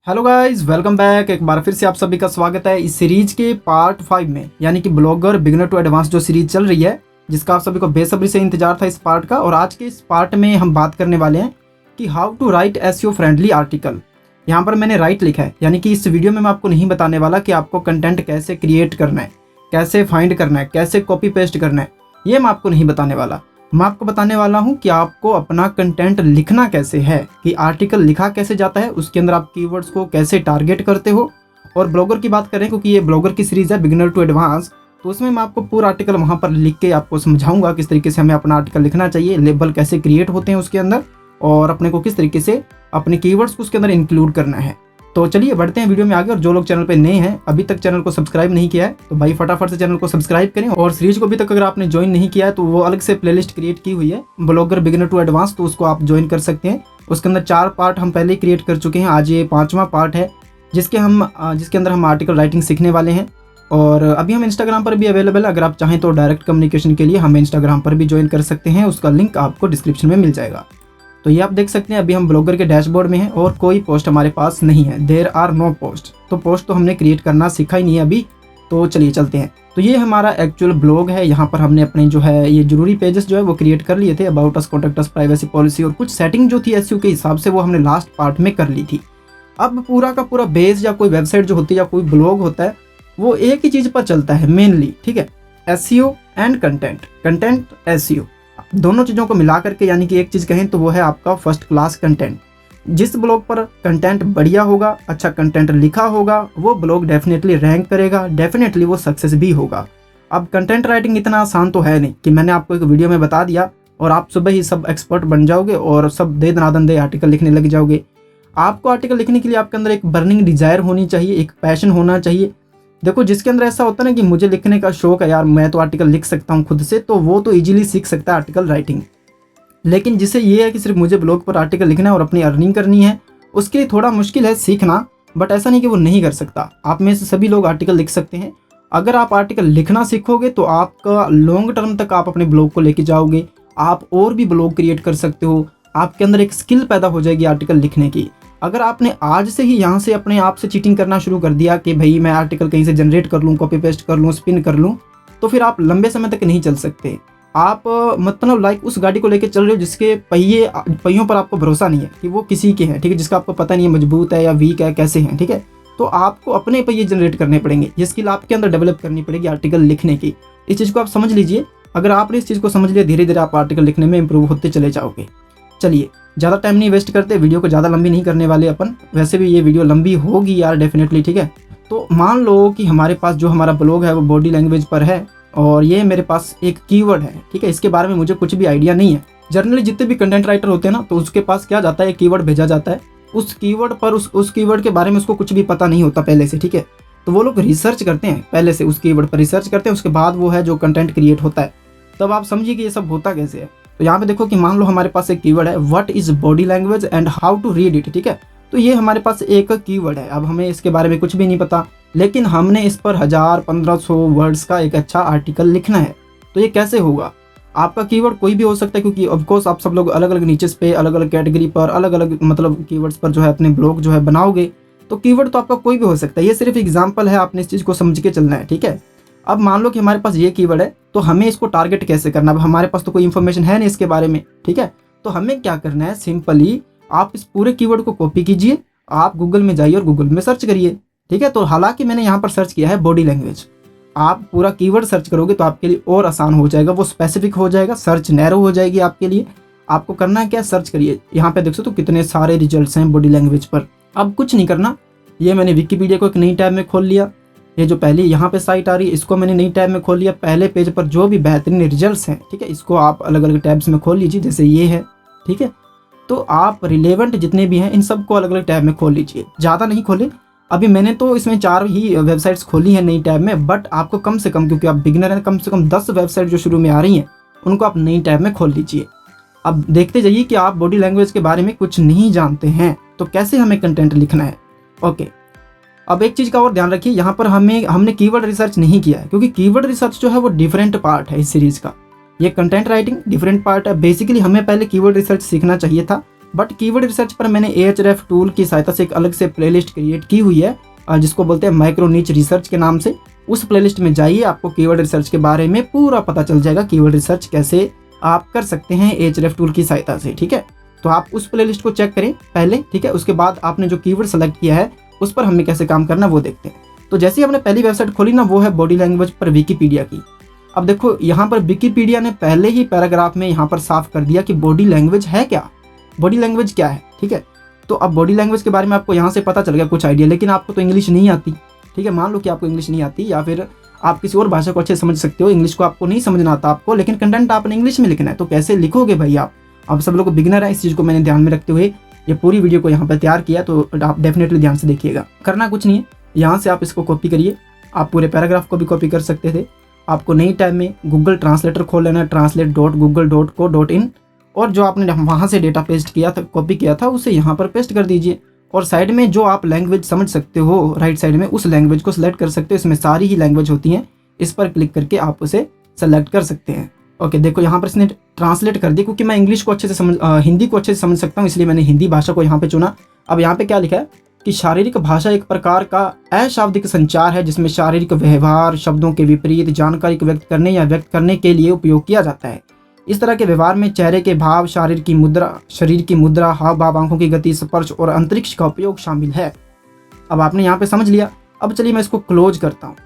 Hello guys, welcome back. एक बार फिर से आप सभी का स्वागत है इस सीरीज के पार्ट 5 में, यानी कि ब्लॉगर बिगिनर टू एडवांस जो सीरीज चल रही है, जिसका आप सभी को बेसब्री से इंतजार था इस पार्ट का। और आज के इस पार्ट में हम बात करने वाले हैं कि how to write SEO friendly article. यहाँ पर मैंने राइट लिखा है, यानी कि इस वीडियो में मैं आपको नहीं बताने वाला कि आपको कंटेंट कैसे क्रिएट करना है, कैसे फाइंड करना है, कैसे कॉपी पेस्ट करना है। ये मैं आपको नहीं बताने वाला। मैं आपको बताने वाला हूं कि आपको अपना कंटेंट लिखना कैसे है, कि आर्टिकल लिखा कैसे जाता है, उसके अंदर आप कीवर्ड्स को कैसे टारगेट करते हो। और ब्लॉगर की बात करें, क्योंकि ये ब्लॉगर की सीरीज़ है बिगिनर टू एडवांस, तो उसमें मैं आपको पूरा आर्टिकल वहाँ पर लिख के आपको समझाऊंगा किस तरीके से हमें अपना आर्टिकल लिखना चाहिए, लेबल कैसे क्रिएट होते हैं उसके अंदर, और अपने को किस तरीके से अपने कीवर्ड्स को उसके अंदर इंक्लूड करना है। तो चलिए बढ़ते हैं वीडियो में आगे। और जो लोग चैनल पे नए हैं, अभी तक चैनल को सब्सक्राइब नहीं किया है, तो भाई फटाफट से चैनल को सब्सक्राइब करें। और सीरीज को अभी तक अगर आपने ज्वाइन नहीं किया है तो वो अलग से प्लेलिस्ट क्रिएट की हुई है ब्लॉगर बिगिनर टू एडवांस, तो उसको आप ज्वाइन कर सकते हैं। उसके अंदर 4 पार्ट हम पहले ही क्रिएट कर चुके हैं, आज ये 5वां पार्ट है जिसके अंदर हम आर्टिकल राइटिंग सीखने वाले हैं। और अभी हम इंस्टाग्राम पर भी अवेलेबल है, अगर आप चाहें तो डायरेक्ट कम्युनिकेशन के लिए हमें इंस्टाग्राम पर भी ज्वाइन कर सकते हैं, उसका लिंक आपको डिस्क्रिप्शन में मिल जाएगा। तो ये आप देख सकते हैं, अभी हम ब्लॉगर के डैशबोर्ड में हैं और कोई पोस्ट हमारे पास नहीं है, देयर आर नो पोस्ट। तो पोस्ट तो हमने क्रिएट करना सीखा ही नहीं है अभी। तो चलिए चलते हैं। तो ये हमारा एक्चुअल ब्लॉग है। यहाँ पर हमने अपने जो है ये जरूरी पेजेस जो है वो क्रिएट कर लिए थे, about us, contact us, privacy policy, और कुछ सेटिंग जो थी एसईओ के हिसाब से वो हमने लास्ट पार्ट में कर ली थी। अब पूरा का पूरा बेस या कोई वेबसाइट जो होती है या कोई ब्लॉग होता है वो एक ही चीज़ पर चलता है मेनली, ठीक है, एसईओ एंड कंटेंट एसईओ दोनों चीज़ों को मिला करके, यानी कि एक चीज़ कहें तो वो है आपका फर्स्ट क्लास कंटेंट। जिस ब्लॉग पर कंटेंट बढ़िया होगा, अच्छा कंटेंट लिखा होगा, वो ब्लॉग डेफिनेटली रैंक करेगा, डेफिनेटली वो सक्सेस भी होगा। अब कंटेंट राइटिंग इतना आसान तो है नहीं कि मैंने आपको एक वीडियो में बता दिया और आप सुबह ही सब एक्सपर्ट बन जाओगे और सब दे दनादन दे आर्टिकल लिखने लग जाओगे। आपको आर्टिकल लिखने के लिए आपके अंदर एक बर्निंग डिजायर होनी चाहिए, एक पैशन होना चाहिए। देखो, जिसके अंदर ऐसा होता है ना कि मुझे लिखने का शौक है यार, मैं तो आर्टिकल लिख सकता हूँ खुद से, तो वो तो इजीली सीख सकता है आर्टिकल राइटिंग। लेकिन जिसे ये है कि सिर्फ मुझे ब्लॉग पर आर्टिकल लिखना है और अपनी अर्निंग करनी है, उसके लिए थोड़ा मुश्किल है सीखना। बट ऐसा नहीं कि वो नहीं कर सकता, आप में से सभी लोग आर्टिकल लिख सकते हैं। अगर आप आर्टिकल लिखना सीखोगे तो आपका लॉन्ग टर्म तक आप अपने ब्लॉग को लेके जाओगे, आप और भी ब्लॉग क्रिएट कर सकते हो, आपके अंदर एक स्किल पैदा हो जाएगी आर्टिकल लिखने की। अगर आपने आज से ही यहाँ से अपने आप से चीटिंग करना शुरू कर दिया कि भाई मैं आर्टिकल कहीं से जनरेट कर लूँ, कॉपी पेस्ट कर लूँ, स्पिन कर लूँ, तो फिर आप लंबे समय तक नहीं चल सकते। आप मतलब लाइक उस गाड़ी को लेकर चल रहे हो जिसके पहियों पर आपको भरोसा नहीं है कि वो किसी के हैं, ठीक है, जिसका आपको पता नहीं है मजबूत है या वीक है, कैसे हैं, ठीक है। तो आपको अपने पहिए जनरेट करने पड़ेंगे, ये स्किल आपके अंदर डेवलप करनी पड़ेगी आर्टिकल लिखने की। इस चीज़ को आप समझ लीजिए। अगर आपने इस चीज़ को समझ लिया, धीरे धीरे आप आर्टिकल लिखने में इंप्रूव होते चले जाओगे। चलिए ज़्यादा टाइम नहीं वेस्ट करते, वीडियो को ज़्यादा लंबी नहीं करने वाले अपन, वैसे भी ये वीडियो लंबी होगी यार डेफिनेटली, ठीक है। तो मान लो कि हमारे पास जो हमारा ब्लॉग है वो बॉडी लैंग्वेज पर है और ये मेरे पास एक कीवर्ड है, ठीक है। इसके बारे में मुझे कुछ भी आइडिया नहीं है। जनरली जितने भी कंटेंट राइटर होते हैं ना, तो उसके पास क्या जाता है, कीवर्ड भेजा जाता है। उस कीवर्ड पर उस कीवर्ड के बारे में उसको कुछ भी पता नहीं होता पहले से, ठीक है। तो वो लोग रिसर्च करते हैं, पहले से उस कीवर्ड पर रिसर्च करते हैं, उसके बाद वो है जो कंटेंट क्रिएट होता है। तब आप समझिए कि ये सब होता कैसे है। तो यहाँ पे देखो कि मान लो हमारे पास एक कीवर्ड है, what is body language and how to read it, ठीक है। तो ये हमारे पास एक कीवर्ड है। अब हमें इसके बारे में कुछ भी नहीं पता, लेकिन हमने इस पर 1000-1500 वर्ड्स का एक अच्छा आर्टिकल लिखना है। तो ये कैसे होगा? आपका कीवर्ड कोई भी हो सकता है, क्योंकि ऑफकोर्स आप सब लोग अलग अलग नीचेस पे, अलग अलग कैटेगरी पर, अलग अलग मतलब कीवर्ड्स पर जो है अपने ब्लॉग जो है बनाओगे। तो कीवर्ड तो आपका कोई भी हो सकता है, ये सिर्फ एग्जाम्पल है, आपने इस चीज़ को समझ के चलना है, ठीक है। अब मान लो कि हमारे पास ये कीवर्ड है, तो हमें इसको टारगेट कैसे करना है? अब हमारे पास तो कोई इन्फॉर्मेशन है नहीं इसके बारे में, ठीक है। तो हमें क्या करना है, सिंपली आप इस पूरे कीवर्ड को कॉपी कीजिए, आप गूगल में जाइए और गूगल में सर्च करिए, ठीक है। तो हालांकि मैंने यहाँ पर सर्च किया है बॉडी लैंग्वेज, आप पूरा कीवर्ड सर्च करोगे तो आपके लिए और आसान हो जाएगा, वो स्पेसिफिक हो जाएगा, सर्च नैरो हो जाएगी आपके लिए। आपको करना है क्या, सर्च करिए। यहाँ पे देख सकते हो कितने सारे रिजल्ट्स हैं बॉडी लैंग्वेज पर। अब कुछ नहीं करना, ये मैंने विकिपीडिया को एक नई टैब में खोल लिया। ये जो पहले यहाँ पे साइट आ रही है इसको मैंने नई टैब में खोल लिया। पहले पेज पर जो भी बेहतरीन रिजल्ट्स हैं, ठीक है, इसको आप अलग अलग टैब्स में खोल लीजिए, जैसे ये है, ठीक है। तो आप रिलेवेंट जितने भी हैं इन सबको अलग अलग टैब में खोल लीजिए, ज़्यादा नहीं खोले। अभी मैंने तो इसमें 4 ही वेबसाइट्स खोली हैं नई टैब में, बट आपको कम से कम, क्योंकि आप बिगिनर हैं, कम से कम 10 वेबसाइट जो शुरू में आ रही हैं उनको आप नई टैब में खोल लीजिए। अब देखते जाइए कि आप बॉडी लैंग्वेज के बारे में कुछ नहीं जानते हैं तो कैसे हमें कंटेंट लिखना है। ओके, अब एक चीज़ का और ध्यान रखिए, यहाँ पर हमने कीवर्ड रिसर्च नहीं किया है, क्योंकि कीवर्ड रिसर्च जो है वो डिफरेंट पार्ट है इस सीरीज़ का। ये कंटेंट राइटिंग डिफरेंट पार्ट है। बेसिकली हमें पहले कीवर्ड रिसर्च सीखना चाहिए था, बट कीवर्ड रिसर्च पर मैंने Ahref टूल की सहायता से एक अलग से प्लेलिस्ट क्रिएट की हुई है, जिसको बोलते हैं माइक्रो नीच रिसर्च के नाम से। उस प्लेलिस्ट में जाइए, आपको कीवर्ड रिसर्च के बारे में पूरा पता चल जाएगा, कीवर्ड रिसर्च कैसे आप कर सकते हैं Ahref टूल की सहायता से। ठीक है, तो आप उस प्लेलिस्ट को चेक करें पहले। ठीक है, उसके बाद आपने जो कीवर्ड सेलेक्ट किया है उस पर हमें कैसे काम करना वो देखते हैं। तो जैसे ही हमने पहली वेबसाइट खोली ना, वो है बॉडी लैंग्वेज पर विकीपीडिया की। अब देखो यहाँ पर विकीपीडिया ने पहले ही पैराग्राफ में यहाँ पर साफ कर दिया कि बॉडी लैंग्वेज है क्या, बॉडी लैंग्वेज क्या है। ठीक है, तो अब बॉडी लैंग्वेज के बारे में आपको यहाँ से पता चल गया कुछ आइडिया, लेकिन आपको तो इंग्लिश नहीं आती। ठीक है, मान लो कि आपको इंग्लिश नहीं आती, या फिर आप किसी और भाषा को अच्छे समझ सकते हो, इंग्लिश को आपको नहीं समझना आता आपको, लेकिन कंटेंट आपने इंग्लिश में लिखना है, तो कैसे लिखोगे भाई आप। अब सब लोग बिगिनर है, इस चीज़ को मैंने ध्यान में रखते हुए ये पूरी वीडियो को यहाँ पर तैयार किया, तो आप डेफिनेटली ध्यान से देखिएगा। करना कुछ नहीं है, यहाँ से आप इसको कॉपी करिए, आप पूरे पैराग्राफ को भी कॉपी कर सकते थे। आपको नई टाइम में गूगल ट्रांसलेटर खोल लेना, translate.google.co.in, और जो आपने वहाँ से डेटा पेस्ट किया था, कॉपी किया था, उसे यहाँ पर पेस्ट कर दीजिए। और साइड में जो आप लैंग्वेज समझ सकते हो, राइट साइड में उस लैंग्वेज को सिलेक्ट कर सकते हो। इसमें सारी ही लैंग्वेज होती हैं, इस पर क्लिक करके आप उसे सेलेक्ट कर सकते हैं। ओके, देखो यहाँ पर इसने ट्रांसलेट कर दिया, क्योंकि मैं इंग्लिश को अच्छे से हिंदी को अच्छे से समझ सकता हूँ, इसलिए मैंने हिंदी भाषा को यहाँ पे चुना। अब यहाँ पे क्या लिखा है कि शारीरिक भाषा एक प्रकार का अशाब्दिक संचार है, जिसमें शारीरिक व्यवहार शब्दों के विपरीत जानकारी को व्यक्त करने या व्यक्त करने के लिए उपयोग किया जाता है। इस तरह के व्यवहार में चेहरे के भाव, शरीर की मुद्रा, हाव भाव, आंखों की गति, स्पर्श और अंतरिक्ष का उपयोग शामिल है। अब आपने यहाँ पे समझ लिया। अब चलिए मैं इसको क्लोज करता हूँ।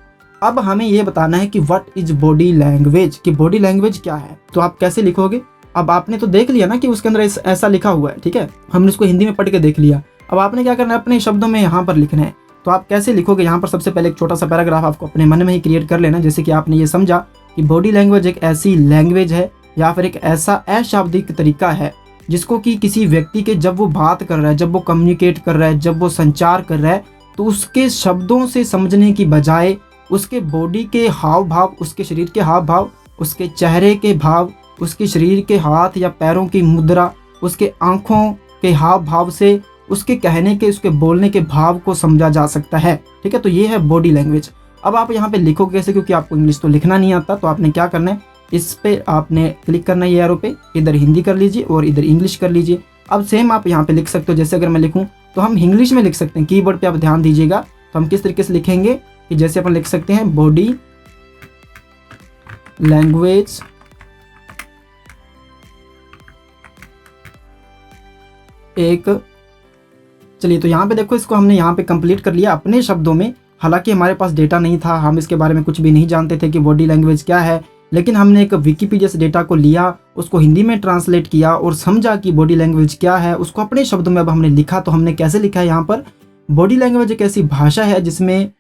अब हमें ये बताना है कि व्हाट इज बॉडी लैंग्वेज, कि बॉडी लैंग्वेज क्या है। तो आप कैसे लिखोगे। अब आपने तो देख लिया ना कि उसके अंदर ऐसा लिखा हुआ है। ठीक है, हमने इसको हिंदी में पढ़ के देख लिया। अब आपने क्या करना है, अपने शब्दों में यहाँ पर लिखना है। तो आप कैसे लिखोगे, यहाँ पर सबसे पहले एक छोटा सा पैराग्राफ आपको अपने मन में ही क्रिएट कर लेना। जैसे कि आपने ये समझा कि बॉडी लैंग्वेज एक ऐसी लैंग्वेज है या फिर एक ऐसा अशाब्दिक तरीका है जिसको कि किसी व्यक्ति के जब वो बात कर रहा है, जब वो कम्युनिकेट कर रहा है, जब वो संचार कर रहा है, तो उसके शब्दों से समझने की बजाय उसके बॉडी के हाव भाव, उसके शरीर के हाव भाव, उसके चेहरे के भाव, उसके शरीर के हाथ या पैरों की मुद्रा, उसके आंखों के हाव भाव से उसके कहने के, उसके बोलने के भाव को समझा जा सकता है। ठीक है, तो ये है बॉडी लैंग्वेज। अब आप यहाँ पे लिखोगे कैसे, क्योंकि आपको इंग्लिश तो लिखना नहीं आता। तो आपने क्या करना है, इस पे आपने क्लिक करना है, ये एरो पे, इधर हिंदी कर लीजिए और इधर इंग्लिश कर लीजिए। अब सेम आप यहाँ पे लिख सकते हो। जैसे अगर मैं लिखूँ तो हम इंग्लिश में लिख सकते हैं। कीबोर्ड पे आप ध्यान दीजिएगा। तो हम किस तरीके से लिखेंगे कि जैसे अपन लिख सकते हैं बॉडी लैंग्वेज एक, चलिए तो यहाँ पे देखो, इसको हमने यहाँ पे कंप्लीट कर लिया अपने शब्दों में। हालांकि हमारे पास डेटा नहीं था, हम इसके बारे में कुछ भी नहीं जानते थे कि बॉडी लैंग्वेज क्या है, लेकिन हमने एक विकिपीडिया से डेटा को लिया, उसको हिंदी में ट्रांसलेट किया और समझा कि बॉडी लैंग्वेज क्या है, उसको अपने शब्दों में अब हमने लिखा। तो हमने कैसे लिखा है, यहाँ पर बॉडी लैंग्वेज एक ऐसी भाषा है जिसमें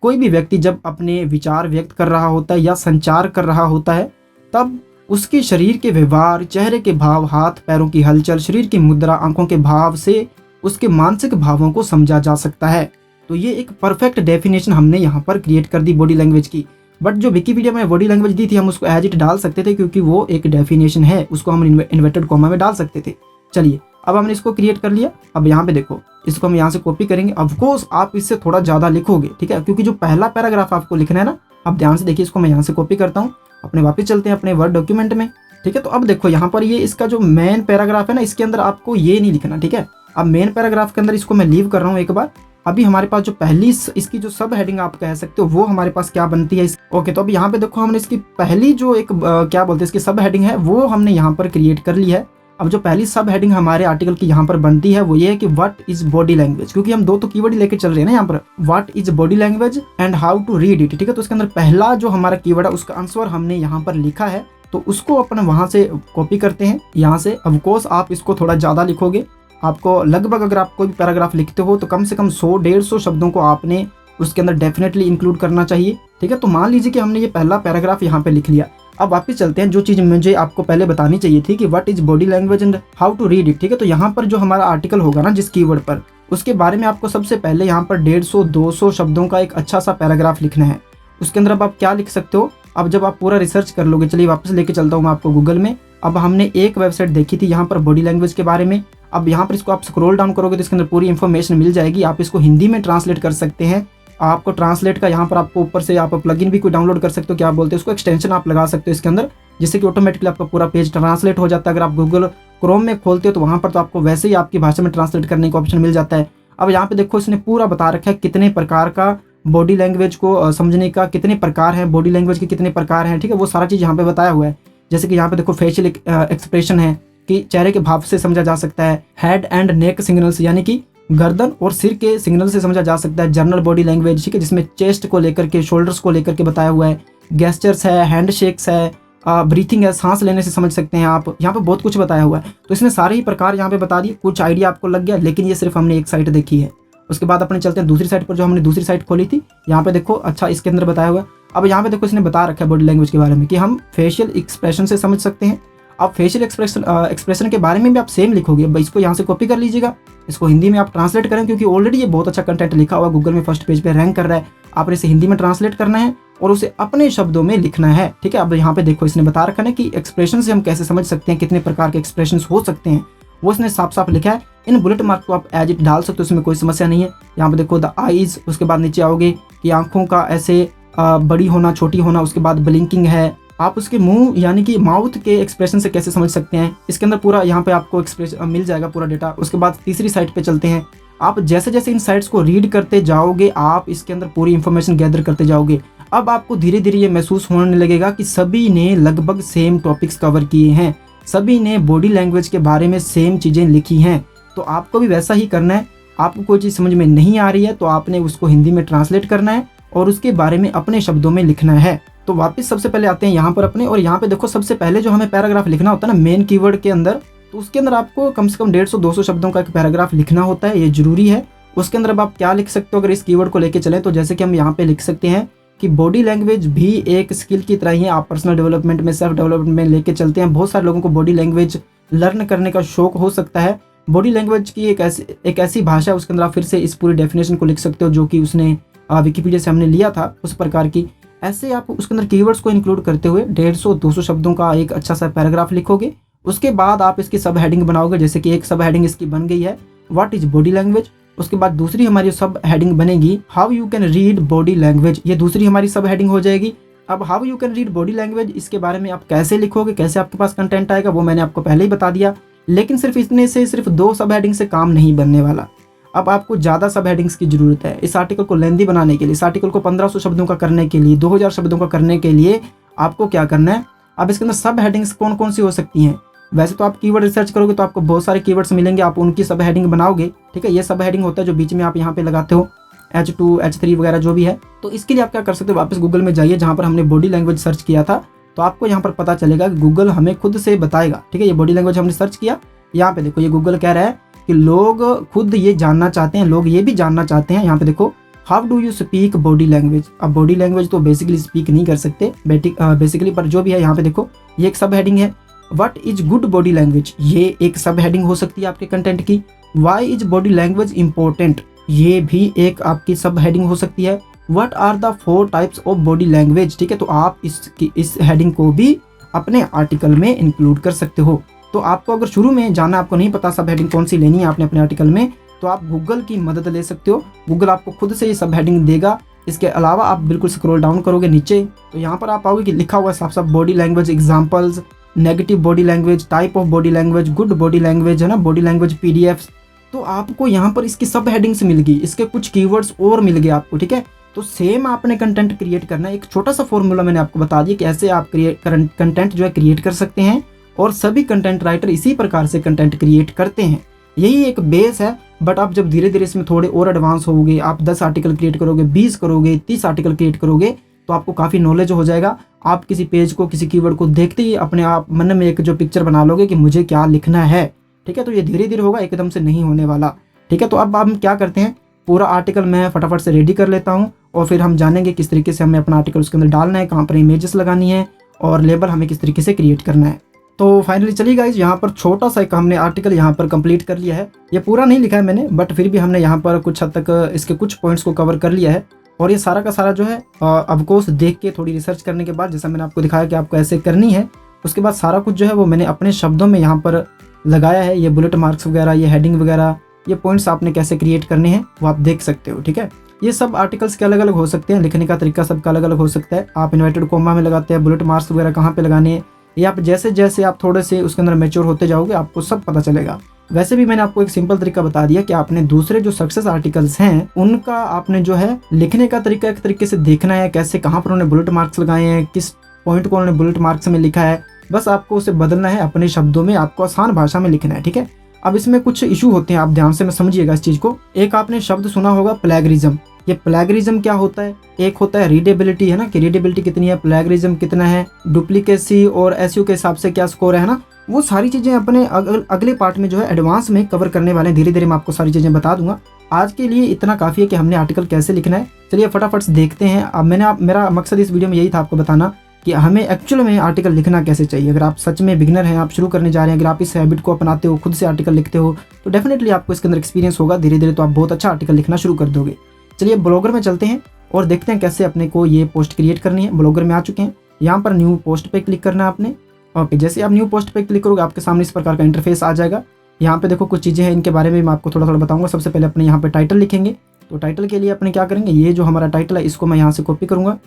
कोई भी व्यक्ति जब अपने विचार व्यक्त कर रहा होता है या संचार कर रहा होता है, तब उसके शरीर के व्यवहार, चेहरे के भाव, हाथ पैरों की हलचल, शरीर की मुद्रा, आंखों के भाव से उसके मानसिक भावों को समझा जा सकता है। तो ये एक परफेक्ट डेफिनेशन हमने यहाँ पर क्रिएट कर दी बॉडी लैंग्वेज की। बट जो विकिपीडिया में बॉडी लैंग्वेज दी थी, हम उसको एज इट डाल सकते थे, क्योंकि वो एक डेफिनेशन है, उसको हम इन्वर्टेड कॉमा में डाल सकते थे। चलिए, अब हमने इसको क्रिएट कर लिया। अब यहाँ पे देखो, इसको हम यहाँ से कॉपी करेंगे। ऑफकोर्स आप इससे थोड़ा ज़्यादा लिखोगे, ठीक है, क्योंकि जो पहला पैराग्राफ आपको लिखना है ना, आप ध्यान से देखिए। इसको मैं यहाँ से कॉपी करता हूँ, अपने वापस चलते हैं अपने वर्ड डॉक्यूमेंट में। ठीक है, तो अब देखो यहाँ पर ये इसका जो मेन पैराग्राफ है ना, इसके अंदर आपको ये नहीं लिखना। ठीक है, अब मेन पैराग्राफ के अंदर इसको मैं लीव कर रहा हूँ एक बार। अभी हमारे पास जो पहली इसकी जो सब हेडिंग आप कह सकते हो, वो हमारे पास क्या बनती है। ओके, तो अब यहाँ पे देखो, हमने इसकी पहली जो एक क्या बोलते हैं, इसकी सब हेडिंग है, वो हमने यहाँ पर क्रिएट कर ली है। अब जो पहली सब हेडिंग हमारे आर्टिकल की यहाँ पर बनती है, वो ये है कि व्हाट इज बॉडी लैंग्वेज, क्योंकि हम दो तो कीवर्ड लेके चल रहे हैं ना यहाँ पर, what is body language and how to read it. ठीक है, तो उसके अंदर पहला जो हमारा कीवर्ड है, उसका आंसर हमने यहाँ पर लिखा है। तो उसको अपन वहाँ से कॉपी करते हैं यहाँ से। ऑफकोर्स आप इसको थोड़ा ज़्यादा लिखोगे। आपको लगभग, अगर आप कोई भी पैराग्राफ लिखते हो तो कम से कम 100-150 शब्दों को आपने उसके अंदर डेफिनेटली इंक्लूड करना चाहिए। ठीक है, तो मान लीजिए कि हमने ये पहला पैराग्राफ यहाँ पे लिख लिया। अब वापस चलते हैं, जो चीज़ मुझे आपको पहले बतानी चाहिए थी कि what is body language and how to read it. ठीक है, तो यहाँ पर जो हमारा आर्टिकल होगा ना, जिस कीवर्ड पर, उसके बारे में आपको सबसे पहले यहाँ पर 150-200 शब्दों का एक अच्छा सा पैराग्राफ लिखना है। उसके अंदर अब आप क्या लिख सकते हो, अब जब आप पूरा रिसर्च कर लोगे। चलिए वापस लेके चलता हूँ मैं आपको गूगल में। अब हमने एक वेबसाइट देखी थी यहाँ पर बॉडी लैंग्वेज के बारे में। अब यहाँ पर इसको आप स्क्रॉल डाउन करोगे तो इसके अंदर पूरी इन्फॉर्मेशन मिल जाएगी। आप इसको हिंदी में ट्रांसलेट कर सकते हैं आपको ट्रांसलेट का यहाँ पर आपको ऊपर से आप प्लगइन भी कोई डाउनलोड कर सकते हो, क्या बोलते हैं उसको, एक्सटेंशन आप लगा सकते हो इसके अंदर, जिससे कि ऑटोमेटिकली आपका पूरा पेज ट्रांसलेट हो जाता है। अगर आप गूगल क्रोम में खोलते हो तो वहाँ पर तो आपको वैसे ही आपकी भाषा में ट्रांसलेट करने का ऑप्शन मिल जाता है। अब यहाँ पे देखो इसने पूरा बता रखा है कितने प्रकार का बॉडी लैंग्वेज को समझने का कितने प्रकार हैं, बॉडी लैंग्वेज के कितने प्रकार हैं, ठीक है, वो सारा चीज़ यहाँ पे बताया हुआ है। जैसे कि यहाँ पे देखो फेशियल एक्सप्रेशन है कि चेहरे के भाव से समझा जा सकता है, हेड एंड नेक सिग्नल्स यानी कि गर्दन और सिर के सिग्नल से समझा जा सकता है, जनरल बॉडी लैंग्वेज, ठीक है, जिसमें चेस्ट को लेकर के, शोल्डर्स को लेकर के बताया हुआ है, गेस्चर्स है, हैंड शेक्स है, ब्रीथिंग है, सांस लेने से समझ सकते हैं आप, यहाँ पे बहुत कुछ बताया हुआ है। तो इसने सारे ही प्रकार यहाँ पे बता दिए, कुछ आइडिया आपको लग गया, लेकिन ये सिर्फ हमने एक साइट देखी है। उसके बाद अपने चलते हैं दूसरी साइट पर, जो हमने दूसरी साइट खोली थी। यहाँ पे देखो अच्छा इसके अंदर बताया हुआ है। अब यहाँ पे देखो इसने बता रखा है बॉडी लैंग्वेज के बारे में कि हम फेशियल एक्सप्रेशन से समझ सकते हैं। अब फेशियल एक्सप्रेशन के बारे में भी आप सेम लिखोगे, इसको यहाँ से कॉपी कर लीजिएगा, इसको हिंदी में आप ट्रांसलेट करें, क्योंकि ऑलरेडी ये बहुत अच्छा कंटेंट लिखा हुआ गूगल में फर्स्ट पेज पे रैंक कर रहा है। आपने इसे हिंदी में ट्रांसलेट करना है और उसे अपने शब्दों में लिखना है, ठीक है। अब यहाँ पे देखो इसने बता रखा है कि एक्सप्रेशन से हम कैसे समझ सकते हैं, कितने प्रकार के एक्सप्रेशन हो सकते हैं, वो इसने साफ साफ लिखा है। इन बुलेट मार्क को आप एज इट डाल सकते हो, इसमें कोई समस्या नहीं है। यहाँ पे देखो द आईज, उसके बाद नीचे आओगे कि आंखों का ऐसे बड़ी होना, छोटी होना, उसके बाद ब्लिंकिंग है। आप उसके मुंह यानी कि माउथ के एक्सप्रेशन से कैसे समझ सकते हैं, इसके अंदर पूरा यहाँ पे आपको एक्सप्रेशन मिल जाएगा पूरा डेटा। उसके बाद तीसरी साइट पे चलते हैं। आप जैसे जैसे इन साइट्स को रीड करते जाओगे, आप इसके अंदर पूरी इंफॉर्मेशन गैदर करते जाओगे। अब आपको धीरे धीरे ये महसूस होने लगेगा कि सभी ने लगभग सेम टॉपिक्स कवर किए हैं, सभी ने बॉडी लैंग्वेज के बारे में सेम चीज़ें लिखी हैं। तो आपको भी वैसा ही करना है। आपको कोई चीज़ समझ में नहीं आ रही है तो आपने उसको हिंदी में ट्रांसलेट करना है और उसके बारे में अपने शब्दों में लिखना है। तो वापस सबसे पहले आते हैं यहाँ पर अपने, और यहाँ पे देखो सबसे पहले जो हमें पैराग्राफ लिखना होता है ना मेन कीवर्ड के अंदर, तो उसके अंदर आपको कम से कम 150-200 शब्दों का एक पैराग्राफ लिखना होता है, ये जरूरी है। उसके अंदर अब आप क्या लिख सकते हो अगर इस कीवर्ड को लेके चलें, तो जैसे कि हम यहाँ पे लिख सकते हैं कि बॉडी लैंग्वेज भी एक स्किल की तरह ही है। आप पर्सनल डेवलपमेंट में, सेल्फ डेवलपमेंट में लेके चलते हैं। बहुत सारे लोगों को बॉडी लैंग्वेज लर्न करने का शौक हो सकता है। बॉडी लैंग्वेज की एक ऐसी भाषा है, उसके अंदर आप फिर से इस पूरी डेफिनेशन को लिख सकते हो जो कि उसने विकिपीडिया से हमने लिया था, उस प्रकार की। ऐसे आप उसके अंदर कीवर्ड्स को इंक्लूड करते हुए 150-200 शब्दों का एक अच्छा सा पैराग्राफ लिखोगे। उसके बाद आप इसकी सब हेडिंग बनाओगे, जैसे कि एक सब हेडिंग इसकी बन गई है व्हाट इज बॉडी लैंग्वेज। उसके बाद दूसरी हमारी सब हेडिंग बनेगी how you can read body language, ये दूसरी हमारी सब हेडिंग हो जाएगी। अब how you can read body language, इसके बारे में आप कैसे लिखोगे, कैसे आपके पास कंटेंट आएगा, वो मैंने आपको पहले ही बता दिया। लेकिन सिर्फ इतने से सिर्फ 2 सब हेडिंग से काम नहीं बनने वाला। अब आपको ज़्यादा सब हेडिंग्स की जरूरत है इस आर्टिकल को लेंदी बनाने के लिए। इस आर्टिकल को 1500 शब्दों का करने के लिए, 2000 शब्दों का करने के लिए आपको क्या करना है। अब इसके अंदर सब हेडिंग्स कौन कौन सी हो सकती हैं। वैसे तो आप कीवर्ड रिसर्च करोगे तो आपको बहुत सारे कीवर्ड्स मिलेंगे, आप उनकी सब हेडिंग बनाओगे, ठीक है। ये सब हेडिंग होता है जो बीच में आप यहाँ पे लगाते हो, H2 H3 वगैरह जो भी है। तो इसके लिए आप क्या कर सकते हो, वापस गूगल में जाइए जहाँ पर हमने बॉडी लैंग्वेज सर्च किया था, तो आपको यहाँ पर पता चलेगा कि गूगल हमें खुद से बताएगा, ठीक है। ये बॉडी लैंग्वेज हमने सर्च किया, यहाँ पे देखो ये गूगल कह रहा है कि लोग खुद ये जानना चाहते हैं, लोग ये भी जानना चाहते हैं। यहाँ पे देखो how do you speak body language. अब बॉडी लैंग्वेज तो बेसिकली स्पीक नहीं कर सकते बेसिकली, पर जो भी है यहाँ पे देखो ये एक सब हेडिंग है। What is good body language, ये एक सब हेडिंग हो सकती है आपके कंटेंट की। Why is body language important, ये भी एक आपकी सब हेडिंग हो सकती है। What are the 4 types of body language, ठीक है। तो आप इस हेडिंग को भी अपने आर्टिकल में इंक्लूड कर सकते हो। तो आपको अगर शुरू में जाना, आपको नहीं पता सब हेडिंग कौन सी लेनी है आपने अपने आर्टिकल में, तो आप गूगल की मदद ले सकते हो। गूगल आपको खुद से ये सब हेडिंग देगा। इसके अलावा आप बिल्कुल स्क्रॉल डाउन करोगे नीचे, तो यहाँ पर आप पाओगे कि लिखा हुआ साफ साफ body language examples, negative body language, type of body language, good body language, है ना, बॉडी लैंग्वेज PDFs। तो आपको यहाँ पर इसकी सब हेडिंग्स मिल गई, इसके कुछ कीवर्ड्स और मिल गए आपको, ठीक है। तो सेम आपने कंटेंट क्रिएट करना है। एक छोटा सा फॉर्मूला मैंने आपको बता दिया कि ऐसे आप कंटेंट जो है क्रिएट कर सकते हैं, और सभी कंटेंट राइटर इसी प्रकार से कंटेंट क्रिएट करते हैं। यही एक बेस है। बट आप जब धीरे धीरे इसमें थोड़े और एडवांस होगे, आप 10 आर्टिकल क्रिएट करोगे, 20 करोगे, 30 आर्टिकल क्रिएट करोगे, तो आपको काफ़ी नॉलेज हो जाएगा। आप किसी पेज को, किसी कीवर्ड को देखते ही अपने आप मन में एक जो पिक्चर बना लोगे कि मुझे क्या लिखना है, ठीक है। तो ये धीरे धीरे होगा, एकदम से नहीं होने वाला, ठीक है। तो अब हम क्या करते हैं, पूरा आर्टिकल मैं फटाफट से रेडी कर लेता हूँ और फिर हम जानेंगे किस तरीके से हमें अपना आर्टिकल उसके अंदर डालना है, कहाँ पर इमेजेस लगानी है और लेबल हमें किस तरीके से क्रिएट करना है। तो फाइनली चलिए गाइज, यहाँ पर छोटा सा एक हमने आर्टिकल यहाँ पर कंप्लीट कर लिया है। ये पूरा नहीं लिखा है मैंने, बट फिर भी हमने यहाँ पर कुछ हद तक इसके कुछ पॉइंट्स को कवर कर लिया है। और ये सारा का सारा जो है ऑफकोर्स देख के, थोड़ी रिसर्च करने के बाद, जैसा मैंने आपको दिखाया कि आपको ऐसे करनी है, उसके बाद सारा कुछ जो है वो मैंने अपने शब्दों में यहाँ पर लगाया है। ये बुलेट मार्क्स वगैरह, ये हेडिंग वगैरह, ये पॉइंट्स आपने कैसे क्रिएट करने हैं वो आप देख सकते हो, ठीक है। ये सब आर्टिकल्स के अलग अलग हो सकते हैं, लिखने का तरीका सबका अलग अलग हो सकता है। आप इन्वर्टेड कोमा में लगाते हैं, बुलेट मार्क्स वगैरह कहाँ पे लगाने हैं, ये आप जैसे जैसे आप थोड़े से उसके अंदर मैच्योर होते जाओगे आपको सब पता चलेगा। वैसे भी मैंने आपको एक सिंपल तरीका बता दिया कि आपने दूसरे जो सक्सेस आर्टिकल्स हैं उनका आपने जो है लिखने का तरीका एक तरीके से देखना है, कैसे कहाँ पर उन्होंने बुलेट मार्क्स लगाए हैं, किस पॉइंट को उन्होंने बुलेट मार्क्स में लिखा है, बस आपको उसे बदलना है अपने शब्दों में, आपको आसान भाषा में लिखना है, ठीक है। अब इसमें कुछ इशू होते हैं, आप ध्यान से समझिएगा इस चीज को। एक आपने शब्द सुना होगा प्लेगरिज्म। ये प्लेगरिज्म क्या होता है? एक होता है रीडेबिलिटी, है ना, कि रीडेबिलिटी कितनी है, प्लेगरिज्म कितना है, डुप्लीकेसी और एसईओ के हिसाब से क्या स्कोर है ना, वो सारी चीजें अपने अगले पार्ट में जो है एडवांस में कवर करने वाले हैं। धीरे धीरे मैं आपको सारी चीजें बता दूंगा। आज के लिए इतना काफी है कि हमने आर्टिकल कैसे लिखना है। चलिए फटाफट से देखते हैं। अब मेरा मकसद इस वीडियो में यही था आपको बताना कि हमें एक्चुअल में आर्टिकल लिखना कैसे चाहिए। अगर आप सच में बिगिनर हैं, आप शुरू करने जा रहे हैं, अगर आप इस हैबिट को अपनाते हो, खुद से आर्टिकल लिखते हो, तो डेफिनेटली आपको इसके अंदर एक्सपीरियंस होगा। धीरे धीरे तो आप बहुत अच्छा आर्टिकल लिखना शुरू कर दोगे। चलिए ब्लॉगर में चलते हैं और देखते हैं कैसे अपने को ये पोस्ट क्रिएट करनी है। ब्लॉगर में आ चुके हैं, यहाँ पर न्यू पोस्ट पे क्लिक करना है आपने। ओके, जैसे आप न्यू पोस्ट पे क्लिक करोगे आपके सामने इस प्रकार का इंटरफेस आ जाएगा। यहाँ पे देखो कुछ चीज़ें हैं, इनके बारे में मैं आपको थोड़ा थोड़ा बताऊंगा। सबसे पहले अपने यहाँ पे टाइटल लिखेंगे। तो टाइटल के लिए अपने क्या करेंगे, ये जो हमारा टाइटल है इसको मैं यहाँ से कॉपी करूँगा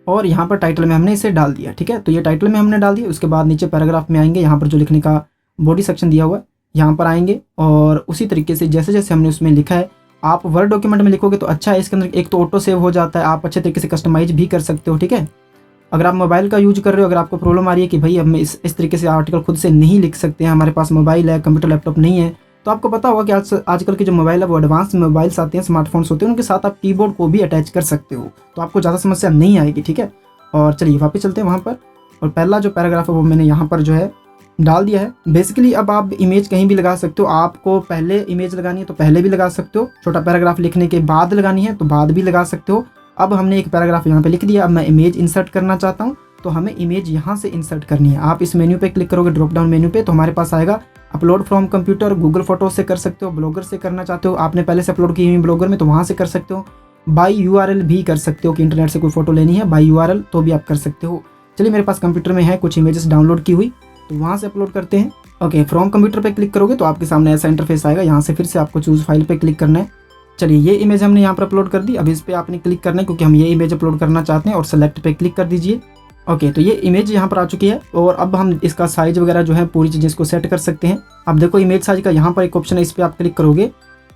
और यहाँ पर टाइटल में हमने इसे डाल दिया, ठीक है। तो ये टाइटल में हमने डाल दिया। उसके बाद नीचे पैराग्राफ में आएंगे, यहाँ पर जो लिखने का बॉडी सेक्शन दिया हुआ है यहाँ पर आएंगे और उसी तरीके से जैसे जैसे हमने उसमें लिखा है, आप वर्ड डॉक्यूमेंट में लिखोगे तो अच्छा है। इसके अंदर एक तो ऑटो सेव हो जाता है, आप अच्छे तरीके से कस्टमाइज भी कर सकते हो, ठीक है। अगर आप मोबाइल का यूज कर रहे हो, अगर आपको प्रॉब्लम आ रही है कि भाई हम इस तरीके से आर्टिकल खुद से नहीं लिख सकते हैं, हमारे पास मोबाइल है, कंप्यूटर लैपटॉप नहीं है, तो आपको पता होगा कि आजकल के जो मोबाइल है वो एडवांस मोबाइल्स आते हैं, स्मार्टफोन्स होते हैं, उनके साथ आप कीबोर्ड को भी अटैच कर सकते हो, तो आपको ज़्यादा समस्या नहीं आएगी, ठीक है। और चलिए वापस चलते हैं वहाँ पर। और पहला जो पैराग्राफ है वो मैंने यहाँ पर जो है डाल दिया है। बेसिकली अब आप इमेज कहीं भी लगा सकते हो। आपको पहले इमेज लगानी है तो पहले भी लगा सकते हो, छोटा पैराग्राफ लिखने के बाद लगानी है तो बाद भी लगा सकते हो। अब हमने एक पैराग्राफ यहाँ पे लिख दिया। अब मैं इमेज इंसर्ट करना चाहता हूँ तो हमें इमेज यहाँ से इंसर्ट करनी है। आप इस मेन्यू पे क्लिक करोगे, ड्रॉप डाउन मेन्यू पे, तो हमारे पास आएगा upload from computer. Google photo से कर सकते हो, ब्लॉगर से करना चाहते हो, आपने पहले से अपलोड की हुई ब्लॉगर में तो वहाँ से कर सकते हो, बाई यूआरएल भी कर सकते हो कि इंटरनेट से कोई फोटो लेनी है बाई यूआरएल तो भी आप कर सकते हो। चलिए मेरे पास कंप्यूटर में है कुछ इमेजेस डाउनलोड की हुई तो वहाँ से अपलोड करते हैं। ओके, फ्रॉम कंप्यूटर पे क्लिक करोगे तो आपके सामने ऐसा इंटरफेस आएगा। यहाँ से फिर से आपको चूज फाइल पे क्लिक करना है। चलिए ये इमेज हमने यहाँ पर अपलोड कर दी। अब इस पे आपने क्लिक करना है क्योंकि हम ये इमेज अपलोड करना चाहते हैं और सेलेक्ट पे क्लिक कर दीजिए। ओके, तो ये इमेज यहाँ पर आ चुकी है और अब हम इसका साइज वगैरह जो है पूरी चीज़ें इसको सेट कर सकते हैं। अब देखो इमेज साइज का यहाँ पर एक ऑप्शन है, इस पर आप क्लिक करोगे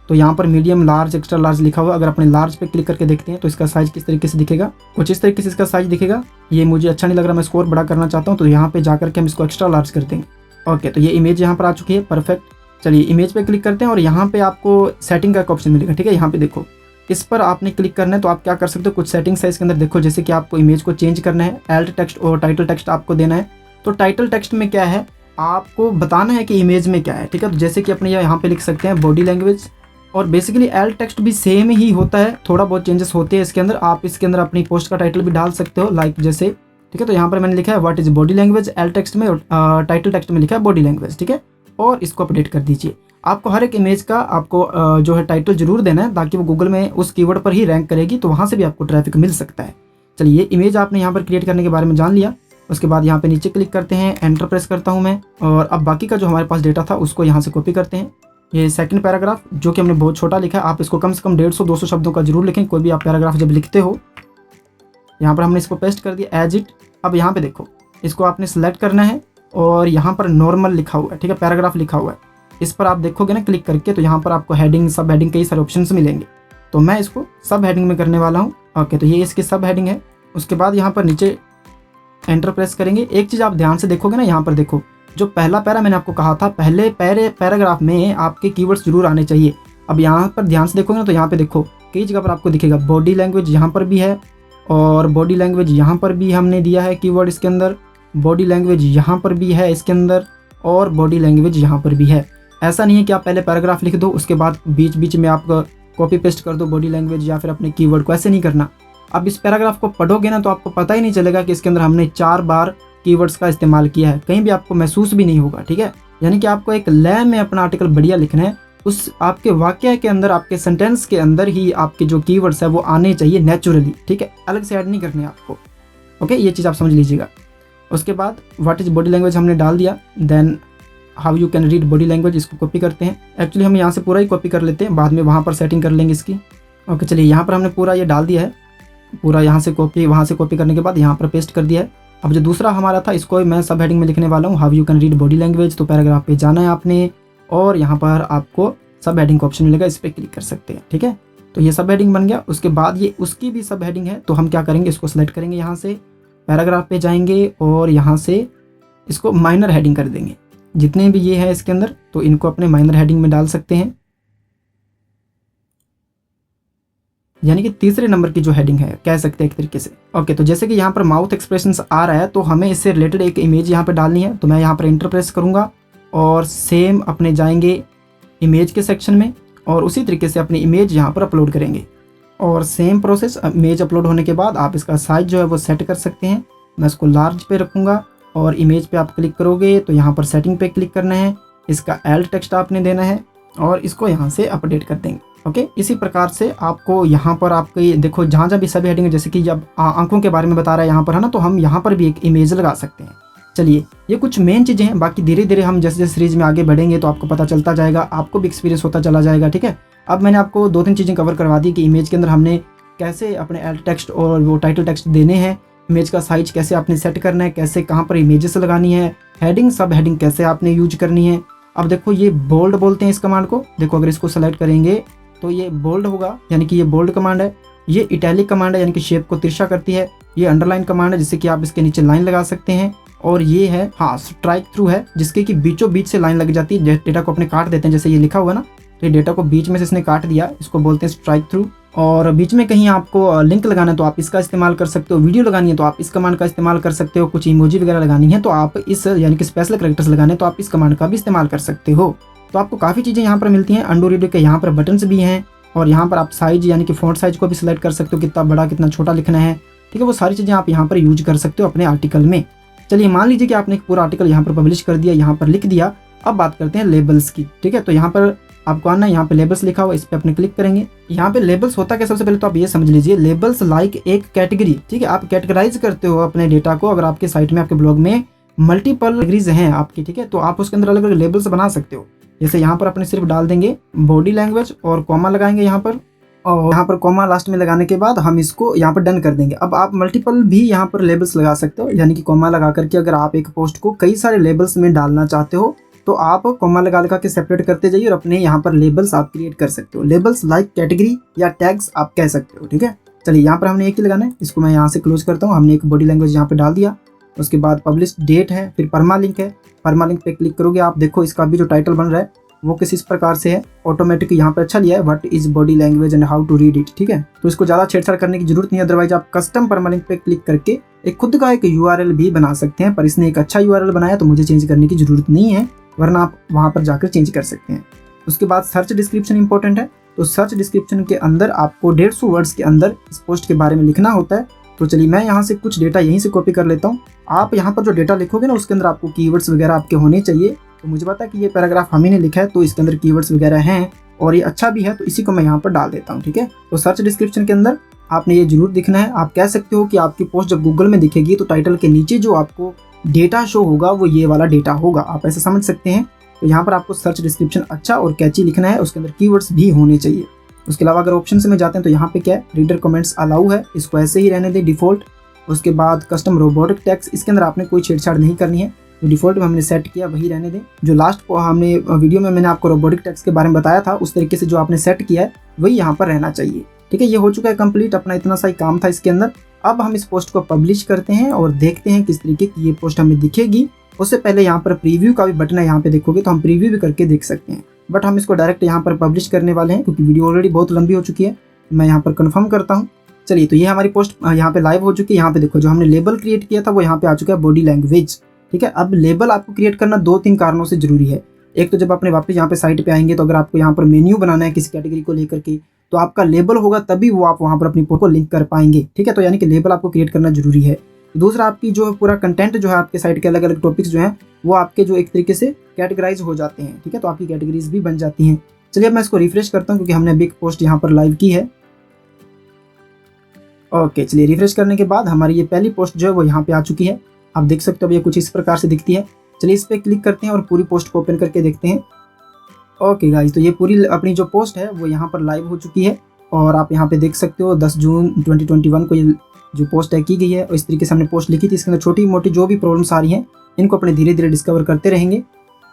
तो यहाँ पर मीडियम, लार्ज, एक्स्ट्रा लार्ज लिखा हुआ। अगर अपने लार्ज पे क्लिक करके देखते हैं तो इसका साइज किस तरीके से दिखेगा, कुछ इस तरीके से इसका साइज दिखेगा। ये मुझे अच्छा नहीं लग रहा, मैं स्कोर बड़ा करना चाहता हूँ तो यहाँ पे जाकर के हम इसको एक्स्ट्रा लार्ज कर देंगे। ओके, तो ये इमेज यहाँ पर आ चुकी है, परफेक्ट। चलिए इमेज पे क्लिक करते हैं और यहाँ पे आपको सेटिंग का एक ऑप्शन मिलेगा, ठीक है। यहाँ पे देखो इस पर आपने क्लिक करना है तो आप क्या कर सकते हो, कुछ सेटिंग्स है इसके अंदर। देखो जैसे कि आपको इमेज को चेंज करना है, एल्ट टेक्स्ट और टाइटल टेक्स्ट आपको देना है। तो टाइटल टेक्स्ट में क्या है, आपको बताना है कि इमेज में क्या है, ठीक है। तो जैसे कि अपने यहाँ पे लिख सकते हैं बॉडी लैंग्वेज, और बेसिकली एल्ट टेक्स्ट भी सेम ही होता है, थोड़ा बहुत चेंजेस होते हैं इसके अंदर। आप इसके अंदर अपनी पोस्ट का टाइटल भी डाल सकते हो, लाइक जैसे, ठीक है। तो यहाँ पर मैंने लिखा है what is body language Alt text में, टाइटल टेक्स्ट में लिखा है बॉडी लैंग्वेज, ठीक है। और इसको अपडेट कर दीजिए। आपको हर एक इमेज का आपको जो है टाइटल जरूर देना है ताकि वो गूगल में उस कीवर्ड पर ही रैंक करेगी, तो वहाँ से भी आपको ट्रैफिक मिल सकता है। चलिए ये इमेज आपने यहाँ पर क्रिएट करने के बारे में जान लिया। उसके बाद यहाँ पे नीचे क्लिक करते हैं, एंटर प्रेस करता हूँ मैं, और अब बाकी का जो हमारे पास डेटा था उसको यहाँ से कॉपी करते हैं। ये सेकंड पैराग्राफ जो कि हमने बहुत छोटा लिखा है, आप इसको कम से कम 150-200 शब्दों का जरूर लिखें। कोई भी आप पैराग्राफ जब लिखते हो, यहाँ पर हमने इसको पेस्ट कर दिया एज इट। अब यहाँ पे देखो इसको आपने सेलेक्ट करना है और यहाँ पर नॉर्मल लिखा हुआ है, ठीक है, पैराग्राफ लिखा हुआ है। इस पर आप देखोगे ना क्लिक करके तो यहाँ पर आपको हेडिंग, सब हेडिंग, कई सारे ऑप्शंस मिलेंगे। तो मैं इसको सब हेडिंग में करने वाला हूँ। ओके, तो ये इसकी सब हेडिंग है। उसके बाद यहाँ पर नीचे एंटर प्रेस करेंगे। एक चीज़ आप ध्यान से देखोगे ना, यहाँ पर देखो जो पहला पैरा मैंने आपको कहा था, पहले पैराग्राफ में आपके कीवर्ड्स जरूर आने चाहिए। अब यहाँ पर ध्यान से देखोगे ना तो यहाँ पे देखो कई जगह पर आपको दिखेगा बॉडी लैंग्वेज, यहाँ पर भी है और बॉडी लैंग्वेज यहाँ पर भी हमने दिया है कीवर्ड इसके अंदर, बॉडी लैंग्वेज यहाँ पर भी है इसके अंदर, और बॉडी लैंग्वेज यहाँ पर भी है। ऐसा नहीं है कि आप पहले पैराग्राफ लिख दो उसके बाद बीच बीच में आप कॉपी पेस्ट कर दो बॉडी लैंग्वेज या फिर अपने कीवर्ड को, ऐसे नहीं करना। अब इस पैराग्राफ को पढ़ोगे ना तो आपको पता ही नहीं चलेगा कि इसके अंदर हमने 4 बार कीवर्ड्स का इस्तेमाल किया है, कहीं भी आपको महसूस भी नहीं होगा, ठीक है। यानी कि आपको एक लय में अपना आर्टिकल बढ़िया लिखना है, उस आपके वाक्य के अंदर, आपके सेंटेंस के अंदर ही आपके जो कीवर्ड्स है वो आने चाहिए नेचुरली, ठीक है, अलग से ऐड नहीं करने आपको। ओके, ये चीज़ आप समझ लीजिएगा। उसके बाद व्हाट इज बॉडी लैंग्वेज हमने डाल दिया, then how you can read body language, इसको कॉपी करते हैं। एक्चुअली हम यहाँ से पूरा ही कॉपी कर लेते हैं, बाद में वहाँ पर सेटिंग कर लेंगे इसकी। ओके, चलिए यहाँ पर हमने पूरा ये डाल दिया है, पूरा यहाँ से कॉपी, वहाँ से कॉपी करने के बाद यहाँ पर पेस्ट कर दिया है। अब जो दूसरा हमारा था इसको मैं सब हेडिंग में लिखने वाला हूँ, how you can read body language. तो पैराग्राफ पे जाना है आपने और यहाँ पर आपको सब हेडिंग का ऑप्शन मिलेगा, इस पर क्लिक कर सकते हैं। ठीक है, तो ये सब हेडिंग बन गया। उसके बाद ये उसकी भी सब हेडिंग है, तो हम क्या करेंगे, इसको सेलेक्ट करेंगे, यहाँ से पैराग्राफ पे जाएंगे और यहाँ से इसको माइनर हेडिंग कर देंगे। जितने भी ये है इसके अंदर, तो इनको अपने माइनर हेडिंग में डाल सकते हैं, यानी कि तीसरे नंबर की जो हेडिंग है कह सकते हैं एक तरीके से। ओके, तो जैसे कि यहाँ पर माउथ एक्सप्रेशंस आ रहा है, तो हमें इससे रिलेटेड एक इमेज यहाँ पर डालनी है। तो मैं यहाँ पर एंटर प्रेस करूँगा और सेम अपने जाएंगे इमेज के सेक्शन में और उसी तरीके से अपनी इमेज यहाँ पर अपलोड करेंगे। और सेम प्रोसेस, इमेज अपलोड होने के बाद आप इसका साइज जो है वो सेट कर सकते हैं। मैं इसको लार्ज पे रखूँगा और इमेज पे आप क्लिक करोगे तो यहाँ पर सेटिंग पे क्लिक करना है, इसका एल्ट टेक्स्ट आपने देना है और इसको यहाँ से अपडेट कर देंगे। ओके, इसी प्रकार से आपको यहाँ पर आपके देखो जहाँ जहाँ भी सभी हेडिंग, जैसे कि जब आंखों के बारे में बता रहा है यहाँ पर है ना, तो हम यहाँ पर भी एक इमेज लगा सकते हैं। चलिए, ये कुछ मेन चीज़ें हैं, बाकी धीरे धीरे हम जैसे जैसे सीरीज में आगे बढ़ेंगे तो आपको पता चलता जाएगा, आपको भी एक्सपीरियंस होता चला जाएगा। ठीक है, अब मैंने आपको 2-3 चीज़ें कवर करवा दी कि इमेज के अंदर हमने कैसे अपने एल्ट टेक्स्ट और वो टाइटल टेक्स्ट देने हैं, इमेज का साइज कैसे आपने सेट करना है, कैसे कहाँ पर इमेजेस लगानी है, हेडिंग सब हेडिंग कैसे आपने यूज करनी है। अब देखो ये बोल्ड बोलते हैं इस कमांड को, देखो अगर इसको सेलेक्ट करेंगे तो ये बोल्ड होगा, यानी कि ये बोल्ड कमांड है। ये इटैलिक कमांड है, यानी कि शेप को तिरछा करती है। ये अंडरलाइन कमांड है, जिससे कि आप इसके नीचे लाइन लगा सकते हैं। और ये है स्ट्राइक थ्रू है, जिसके कि बीचों बीच से लाइन लग जाती है, डेटा को अपने काट देते हैं। जैसे ये लिखा हुआ ना, तो ये डेटा को बीच में से इसने काट दिया, इसको बोलते हैं स्ट्राइक थ्रू। और बीच में कहीं आपको लिंक लगाना है तो आप इसका इस्तेमाल कर सकते हो, वीडियो लगानी है तो आप इस कमांड का इस्तेमाल कर सकते हो, कुछ इमोजी वगैरह लगानी है तो आप इस, यानी कि स्पेशल कैरेक्टर्स लगाने हैं तो आप इस कमांड का भी इस्तेमाल कर सकते हो। तो आपको काफ़ी चीज़ें यहाँ पर मिलती हैं। अंडू रीड के यहाँ पर बटन्स भी हैं और यहाँ पर आप साइज, यानी कि फॉन्ट साइज को भी सिलेक्ट कर सकते हो, कितना बड़ा कितना छोटा लिखना है। ठीक है, वो सारी चीज़ें आप यहाँ पर यूज कर सकते हो अपने आर्टिकल में। चलिए, मान लीजिए कि आपने एक पूरा आर्टिकल यहाँ पर पब्लिश कर दिया, यहाँ पर लिख दिया। अब बात करते हैं लेबल्स की। ठीक है, तो यहाँ पर आपको आना है, यहाँ पे लेबल्स लिखा हुआ, इस पर अपने क्लिक करेंगे। यहाँ पे लेबल्स होता क्या, सबसे पहले तो आप ये समझ लीजिए, लेबल्स लाइक एक कैटेगरी। ठीक है, आप कैटेगराइज करते हो अपने डेटा को। अगर आपके साइट में, आपके ब्लॉग में मल्टीपल कैटेगरीज हैं आपकी, ठीक है, तो आप उसके अंदर अलग अलग लेबल्स बना सकते हो। जैसे यहाँ पर अपने सिर्फ डाल देंगे बॉडी लैंग्वेज और कॉमा लगाएंगे यहाँ पर, और यहाँ पर कॉमा लास्ट में लगाने के बाद हम इसको यहाँ पर डन कर देंगे। अब आप मल्टीपल भी यहाँ पर लेबल्स लगा सकते हो, यानी कि कॉमा लगा करके अगर आप एक पोस्ट को कई सारे लेबल्स में डालना चाहते हो तो आप कॉमा लगा के सेपरेट करते जाइए और अपने यहाँ पर लेबल्स आप क्रिएट कर सकते हो। लेबल्स लाइक कैटेगरी या टैग्स आप कह सकते हो। ठीक है, चलिए यहाँ पर हमने एक ही लगाना है, इसको मैं यहाँ से क्लोज करता हूँ। हमने एक बॉडी लैंग्वेज यहाँ पे डाल दिया, उसके बाद पब्लिश डेट है, फिर परमा लिंक है। परमा लिंक पे क्लिक करोगे आप देखो इसका भी जो टाइटल बन रहा है वो किस इस प्रकार से है, ऑटोमेटिक यहाँ पे अच्छा लिया है, what is body language and how to read it. ठीक है, तो इसको ज़्यादा छेड़छाड़ करने की जरूरत नहीं है, अदरवाइज आप कस्टम परमा लिंक पे क्लिक करके एक खुद का एक यूआरएल भी बना सकते हैं। पर इसने एक अच्छा यूआरएल बनाया तो मुझे चेंज करने की जरूरत नहीं है, वरना आप वहाँ पर जाकर चेंज कर सकते हैं। उसके बाद सर्च डिस्क्रिप्शन इंपॉर्टेंट है, तो सर्च डिस्क्रिप्शन के अंदर आपको 150 वर्ड्स के अंदर इस पोस्ट के बारे में लिखना होता है। तो चलिए मैं यहाँ से कुछ डेटा यहीं से कॉपी कर लेता हूँ। आप यहाँ पर जो डेटा लिखोगे ना उसके अंदर आपको कीवर्ड्स वगैरह आपके होने चाहिए। तो मुझे पता है कि ये पैराग्राफ हम ही ने लिखा है तो इसके अंदर कीवर्ड्स वगैरह हैं और ये अच्छा भी है, तो इसी को मैं यहाँ पर डाल देता हूँ। ठीक है, तो सर्च डिस्क्रिप्शन के अंदर आपने ये जरूर दिखना है। आप कह सकते हो कि आपकी पोस्ट जब गूगल में दिखेगी तो टाइटल के नीचे जो आपको डेटा शो होगा वो ये वाला डेटा होगा, आप ऐसे समझ सकते हैं। तो यहाँ पर आपको सर्च डिस्क्रिप्शन अच्छा और कैची लिखना है, उसके अंदर कीवर्ड्स भी होने चाहिए। उसके अलावा अगर ऑप्शन में जाते हैं तो यहाँ पे क्या है, रीडर कमेंट्स अलाउ है, इसको ऐसे ही रहने दें डिफॉल्ट। उसके बाद कस्टम रोबोटिक टैक्स, इसके अंदर आपने कोई छेड़छाड़ नहीं करनी है, जो डिफॉल्ट में हमने सेट किया वही रहने दें। जो लास्ट हमने वीडियो में मैंने आपको रोबोटिक टैक्स के बारे में बताया था उस तरीके से जो आपने सेट किया है वही यहाँ पर रहना चाहिए। ठीक है, ये हो चुका है कंप्लीट, अपना इतना सा ही काम था इसके अंदर। अब हम इस पोस्ट को पब्लिश करते हैं और देखते हैं किस तरीके की ये पोस्ट हमें दिखेगी। उससे पहले यहाँ पर प्रीव्यू का भी बटन है, यहाँ पे देखोगे तो हम प्रीव्यू भी करके देख सकते हैं, बट हम इसको डायरेक्ट यहाँ पर पब्लिश करने वाले हैं क्योंकि वीडियो ऑलरेडी बहुत लंबी हो चुकी है। मैं यहाँ पर कंफर्म करता हूँ। चलिए, तो ये हमारी पोस्ट यहाँ पे लाइव हो चुकी है। यहाँ पे देखो जो हमने लेबल क्रिएट किया था वो यहाँ पे आ चुका है, बॉडी लैंग्वेज। ठीक है, अब लेबल आपको क्रिएट करना 2-3 कारणों से जरूरी है। एक तो जब अपने वापस यहाँ पे साइट पे आएंगे तो अगर आपको यहाँ पर मेन्यू बनाना है किसी कैटेगरी को लेकर के तो आपका लेबल होगा, तभी वो आप वहाँ पर अपनी पोस्ट को लिंक कर पाएंगे। ठीक है, तो यानी कि लेबल आपको क्रिएट करना जरूरी है। दूसरा, आपकी जो पूरा कंटेंट जो है आपके साइट के अलग अलग टॉपिक्स जो हैं वो आपके जो एक तरीके से कैटेगराइज हो जाते हैं। ठीक है, तो आपकी कैटेगरीज भी बन जाती हैं। चलिए अब मैं इसको रिफ्रेश करता हूँ क्योंकि हमने बिग पोस्ट यहाँ पर लाइव की है। ओके, चलिए रिफ्रेश करने के बाद हमारी ये पहली पोस्ट जो है वो यहाँ पे आ चुकी है। आप देख सकते हो ये कुछ इस प्रकार से दिखती है। चलिए इस पर क्लिक करते हैं और पूरी पोस्ट को ओपन करके देखते हैं। ओके गाइस, तो ये पूरी अपनी जो पोस्ट है वो यहाँ पर लाइव हो चुकी है और आप यहाँ पे देख सकते हो 10 जून 2021 को ये जो पोस्ट है की गई है और इस तरीके से हमने पोस्ट लिखी थी। इसके अंदर छोटी मोटी जो भी प्रॉब्लम्स आ रही हैं इनको अपने धीरे धीरे डिस्कवर करते रहेंगे।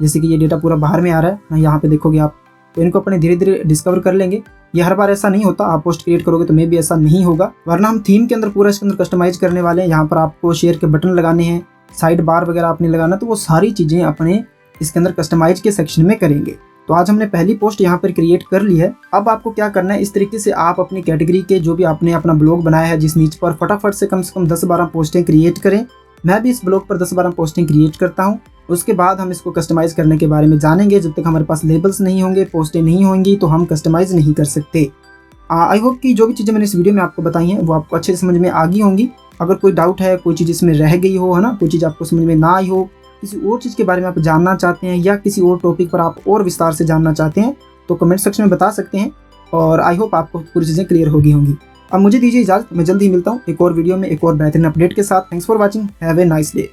जैसे कि ये डेटा पूरा बाहर में आ रहा है, यहाँ पे देखोगे आप, तो इनको अपने धीरे धीरे डिस्कवर कर लेंगे। ये हर बार ऐसा नहीं होता, आप पोस्ट क्रिएट करोगे तो मे भी ऐसा नहीं होगा, वरना हम थीम के अंदर पूरा इसके अंदर कस्टमाइज करने वाले हैं। यहाँ पर आपको शेयर के बटन लगाने हैं, साइड बार वगैरह आपने लगाना, तो वो सारी चीज़ें अपने इसके अंदर कस्टमाइज के सेक्शन में करेंगे। तो आज हमने पहली पोस्ट यहाँ पर क्रिएट कर ली है। अब आपको क्या करना है, इस तरीके से आप अपनी कैटेगरी के जो भी आपने अपना ब्लॉग बनाया है जिस नीच पर, फटाफट से कम 10-12 पोस्टें क्रिएट करें। मैं भी इस ब्लॉग पर 10-12 पोस्टें क्रिएट करता हूँ। उसके बाद हम इसको कस्टमाइज़ करने के बारे में जानेंगे। जब तक हमारे पास लेबल्स नहीं होंगे, पोस्टें नहीं होंगी, तो हम कस्टमाइज़ नहीं कर सकते। आई होप कि जो भी चीज़ें मैंने इस वीडियो में आपको बताई हैं वो आपको अच्छे से समझ में आ गई होंगी। अगर कोई डाउट है, कोई चीज़ इसमें रह गई हो, है ना, कोई चीज़ आपको समझ में ना आई हो, किसी और चीज़ के बारे में आप जानना चाहते हैं या किसी और टॉपिक पर आप और विस्तार से जानना चाहते हैं, तो कमेंट सेक्शन में बता सकते हैं। और आई होप आपको पूरी चीज़ें क्लियर होंगी। अब मुझे दीजिए इजाज़त, मैं जल्द ही मिलता हूँ एक और वीडियो में एक और बेहतरीन अपडेट के साथ। Thanks for watching, have a nice day.